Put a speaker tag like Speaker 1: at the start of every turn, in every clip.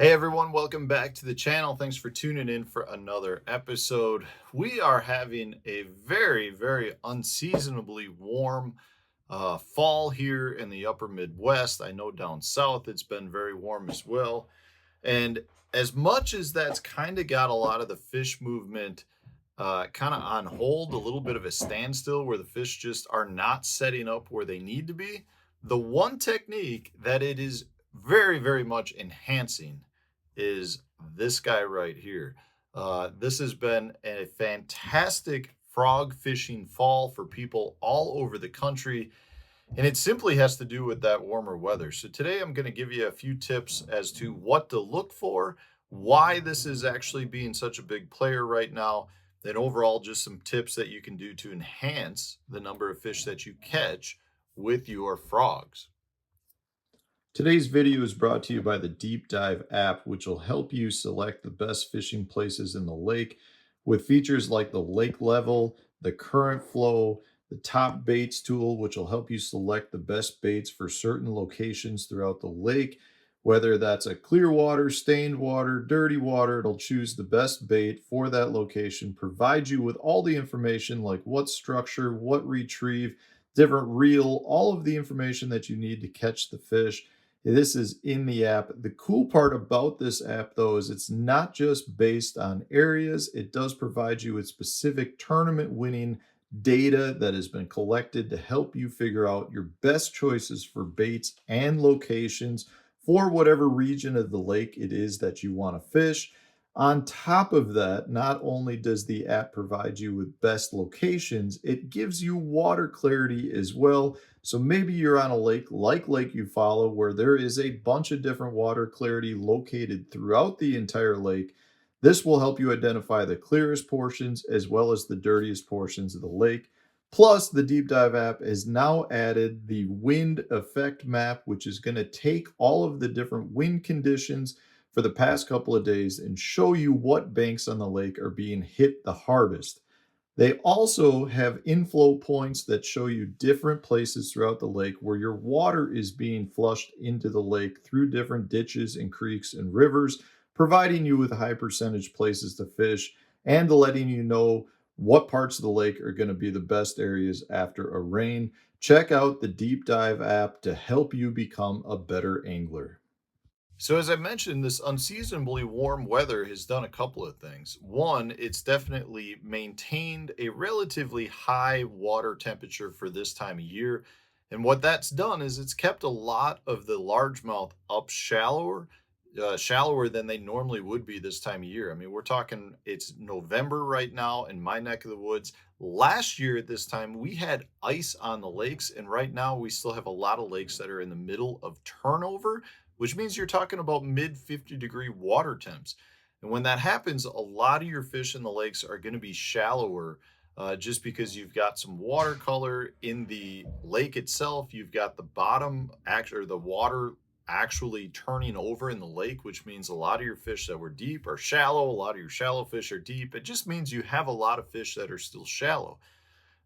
Speaker 1: Hey everyone, welcome back to the channel. Thanks for tuning in for another episode. We are having a very unseasonably warm fall here in the upper Midwest. I know down south it's been very warm as well. And as much as that's kind of got a lot of the fish movement kind of on hold, a little bit of a standstill where the fish just are not setting up where they need to be, the one technique that it is very much enhancing is this guy right here. This has been a fantastic frog fishing fall for people all over the country, and it simply has to do with that warmer weather. So today I'm going to give you a few tips as to what to look for, why this is actually being such a big player right now, and overall just some tips that you can do to enhance the number of fish that you catch with your frogs. Today's video is brought to you by the Deep Dive app, which will help you select the best fishing places in the lake with features like the lake level, the current flow, the top baits tool, which will help you select the best baits for certain locations throughout the lake. Whether that's a clear water, stained water, dirty water, it'll choose the best bait for that location, provide you with all the information like what structure, what retrieve, different reel, all of the information that you need to catch the fish. This is in the app. The cool part about this app, though, is it's not just based on areas. It does provide you with specific tournament winning data that has been collected to help you figure out your best choices for baits and locations for whatever region of the lake it is that you want to fish. On top of that, not only does the app provide you with best locations, it gives you water clarity as well. So maybe you're on a lake like Lake Eufaula, where there is a bunch of different water clarity located throughout the entire lake. This will help you identify the clearest portions as well as the dirtiest portions of the lake. Plus, the Deep Dive app has now added the wind effect map, which is going to take all of the different wind conditions for the past couple of days and show you what banks on the lake are being hit the hardest. They also have inflow points that show you different places throughout the lake where your water is being flushed into the lake through different ditches and creeks and rivers, providing you with high percentage places to fish and letting you know what parts of the lake are going to be the best areas after a rain. Check out the Deep Dive app to help you become a better angler. So, as I mentioned, this unseasonably warm weather has done a couple of things. One, it's definitely maintained a relatively high water temperature for this time of year. And what that's done is it's kept a lot of the largemouth up shallower than they normally would be this time of year. I mean, we're talking it's November right now in my neck of the woods. Last year at this time, we had ice on the lakes, and right now we still have a lot of lakes that are in the middle of turnover, which means you're talking about mid 50-degree water temps. And when that happens, a lot of your fish in the lakes are going to be shallower just because you've got some watercolor in the lake itself. You've got the bottom, or the water actually turning over in the lake, which means a lot of your fish that were deep are shallow. A lot of your shallow fish are deep. It just means you have a lot of fish that are still shallow.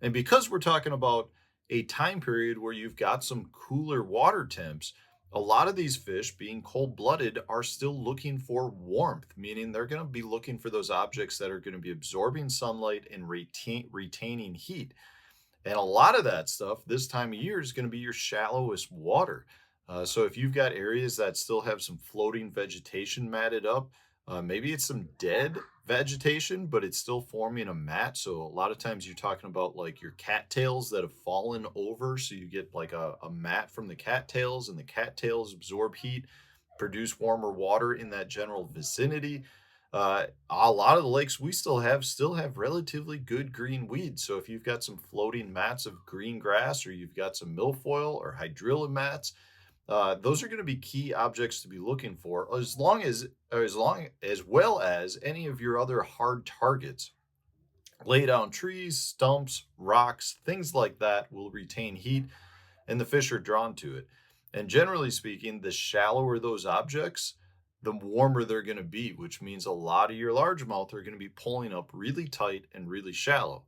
Speaker 1: And because we're talking about a time period where you've got some cooler water temps, a lot of these fish, being cold blooded, are still looking for warmth, meaning they're going to be looking for those objects that are going to be absorbing sunlight and retaining heat. And a lot of that stuff this time of year is going to be your shallowest water. So if you've got areas that still have some floating vegetation matted up, maybe it's some dead vegetation, but it's still forming a mat. So a lot of times you're talking about like your cattails that have fallen over. So you get like a mat from the cattails, and the cattails absorb heat, produce warmer water in that general vicinity. A lot of the lakes we still have relatively good green weeds. So if you've got some floating mats of green grass, or you've got some milfoil or hydrilla mats, those are going to be key objects to be looking for, as well as any of your other hard targets. Lay down trees, stumps, rocks, things like that will retain heat, and the fish are drawn to it. And generally speaking, the shallower those objects, the warmer they're going to be, which means a lot of your largemouth are going to be pulling up really tight and really shallow.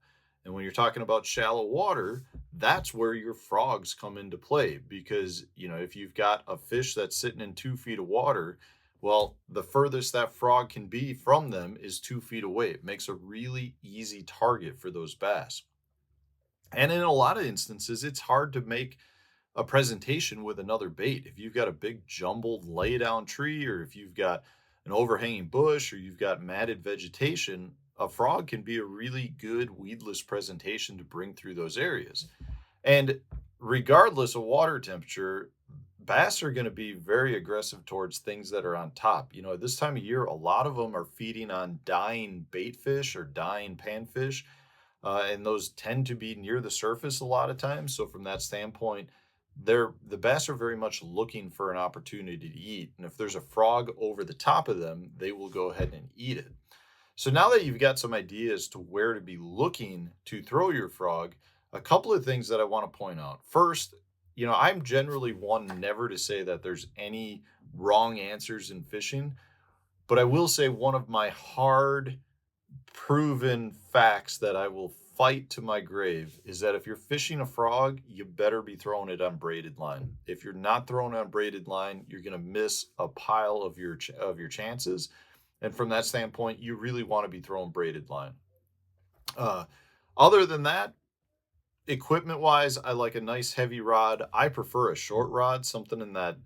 Speaker 1: And when you're talking about shallow water, that's where your frogs come into play, because, if you've got a fish that's sitting in 2 feet of water, Well, the furthest that frog can be from them is 2 feet away. It makes a really easy target for those bass. And in a lot of instances, it's hard to make a presentation with another bait. If you've got a big jumbled lay down tree, or if you've got an overhanging bush, or you've got matted vegetation, a frog can be a really good weedless presentation to bring through those areas. And regardless of water temperature, bass are going to be very aggressive towards things that are on top. At this time of year, a lot of them are feeding on dying bait fish or dying panfish, and those tend to be near the surface a lot of times. So from that standpoint, the bass are very much looking for an opportunity to eat. And if there's a frog over the top of them, they will go ahead and eat it. So now that you've got some ideas to where to be looking to throw your frog, a couple of things that I want to point out. First, I'm generally one never to say that there's any wrong answers in fishing, but I will say one of my hard proven facts that I will fight to my grave is that if you're fishing a frog, you better be throwing it on braided line. If you're not throwing it on braided line, you're going to miss a pile of your chances. And from that standpoint, you really want to be throwing braided line. Uh, Other than that, equipment wise, I like a nice heavy rod. I prefer a short rod, something in that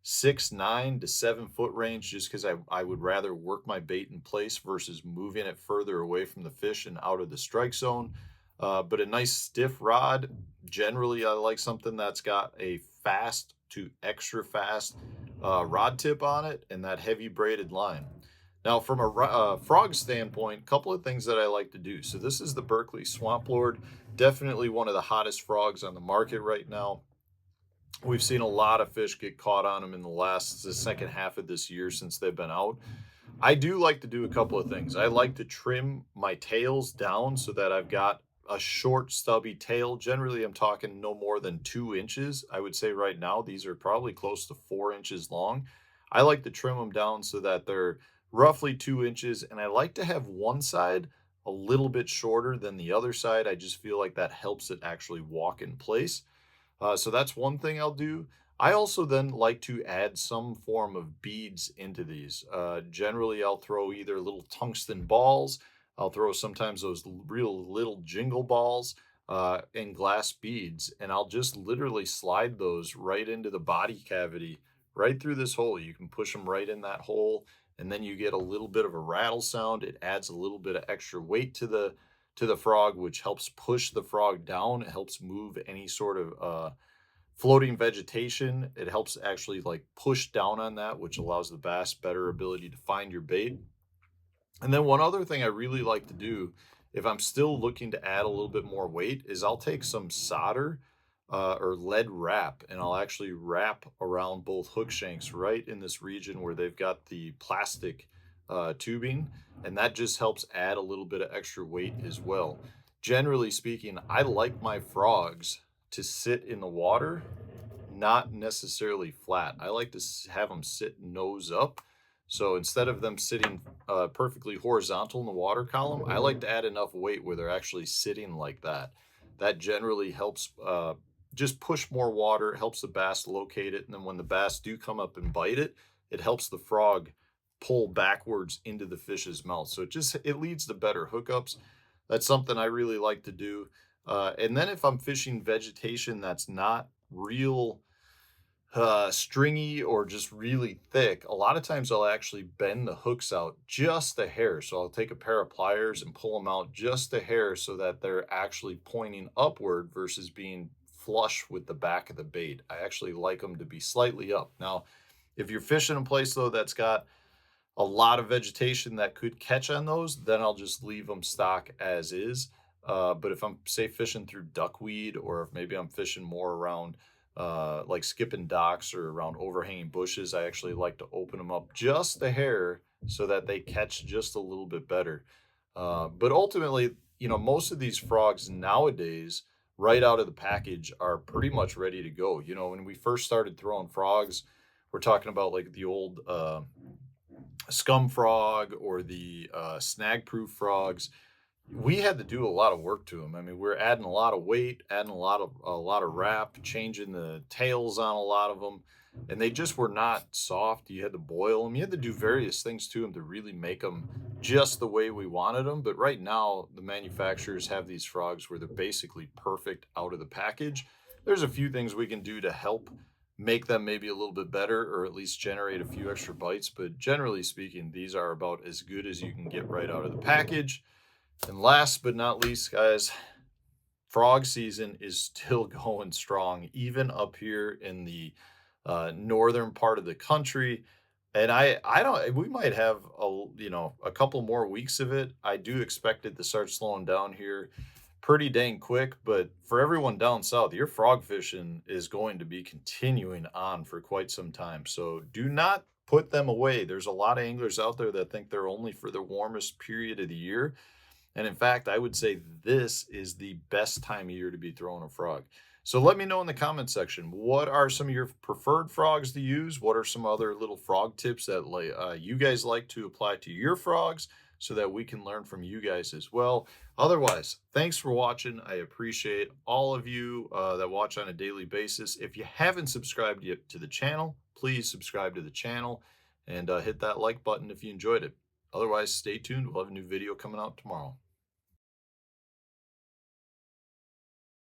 Speaker 1: 6, 9 to 7 foot range, just because I would rather work my bait in place versus moving it further away from the fish and out of the strike zone. But a nice stiff rod, generally, I like something that's got a fast to extra fast rod tip on it and that heavy braided line. Now, from a frog standpoint, a couple of things that I like to do. So this is the Berkeley Swamp Lord, definitely one of the hottest frogs on the market right now. We've seen a lot of fish get caught on them in the second half of this year since they've been out. I do like to do a couple of things. I like to trim my tails down so that I've got a short, stubby tail. Generally, I'm talking no more than 2 inches. I would say right now, these are probably close to 4 inches long. I like to trim them down so that they're roughly 2 inches. And I like to have one side a little bit shorter than the other side. I just feel like that helps it actually walk in place. So that's one thing I'll do. I also then like to add some form of beads into these. Generally, I'll throw either little tungsten balls. I'll throw sometimes those real little jingle balls and glass beads, and I'll just literally slide those right into the body cavity, right through this hole. You can push them right in that hole, and then you get a little bit of a rattle sound. It adds a little bit of extra weight to the frog, which helps push the frog down. It helps move any sort of floating vegetation. It helps actually like push down on that, which allows the bass better ability to find your bait. And then one other thing I really like to do, if I'm still looking to add a little bit more weight, is I'll take some solder or lead wrap, and I'll actually wrap around both hook shanks right in this region where they've got the plastic tubing, and that just helps add a little bit of extra weight as well. Generally speaking, I like my frogs to sit in the water, not necessarily flat. I like to have them sit nose up. So instead of them sitting perfectly horizontal in the water column, I like to add enough weight where they're actually sitting like that. That generally helps just push more water, helps the bass locate it. And then when the bass do come up and bite it, it helps the frog pull backwards into the fish's mouth. So it leads to better hookups. That's something I really like to do. And then if I'm fishing vegetation that's not real stringy or just really thick, a lot of times I'll actually bend the hooks out just a hair. So I'll take a pair of pliers and pull them out just a hair so that they're actually pointing upward versus being flush with the back of the bait. I actually like them to be slightly up. Now, if you're fishing a place though that's got a lot of vegetation that could catch on those, then I'll just leave them stock as is. But if I'm, say, fishing through duckweed, or if maybe I'm fishing more around like skipping docks or around overhanging bushes, I actually like to open them up just a hair so that they catch just a little bit better. But ultimately, most of these frogs nowadays, right out of the package, are pretty much ready to go. When we first started throwing frogs, we're talking about like the old scum frog or the snag proof frogs. We had to do a lot of work to them. I mean, we're adding a lot of weight, adding a lot of wrap, changing the tails on a lot of them. and they just were not soft. You had to boil them. You had to do various things to them to really make them just the way we wanted them. But right now, the manufacturers have these frogs where they're basically perfect out of the package. There's a few things we can do to help make them maybe a little bit better or at least generate a few extra bites. But generally speaking, these are about as good as you can get right out of the package. And last but not least, guys, frog season is still going strong, even up here in the northern part of the country. And I don't, we might have a couple more weeks of it. I do expect it to start slowing down here pretty dang quick. But for everyone down south, your frog fishing is going to be continuing on for quite some time. So do not put them away. There's a lot of anglers out there that think they're only for the warmest period of the year. And in fact, I would say this is the best time of year to be throwing a frog. So let me know in the comment section, what are some of your preferred frogs to use? What are some other little frog tips that you guys like to apply to your frogs so that we can learn from you guys as well? Otherwise, thanks for watching. I appreciate all of you that watch on a daily basis. If you haven't subscribed yet to the channel, please subscribe to the channel and hit that like button if you enjoyed it. Otherwise, stay tuned. We'll have a new video coming out tomorrow.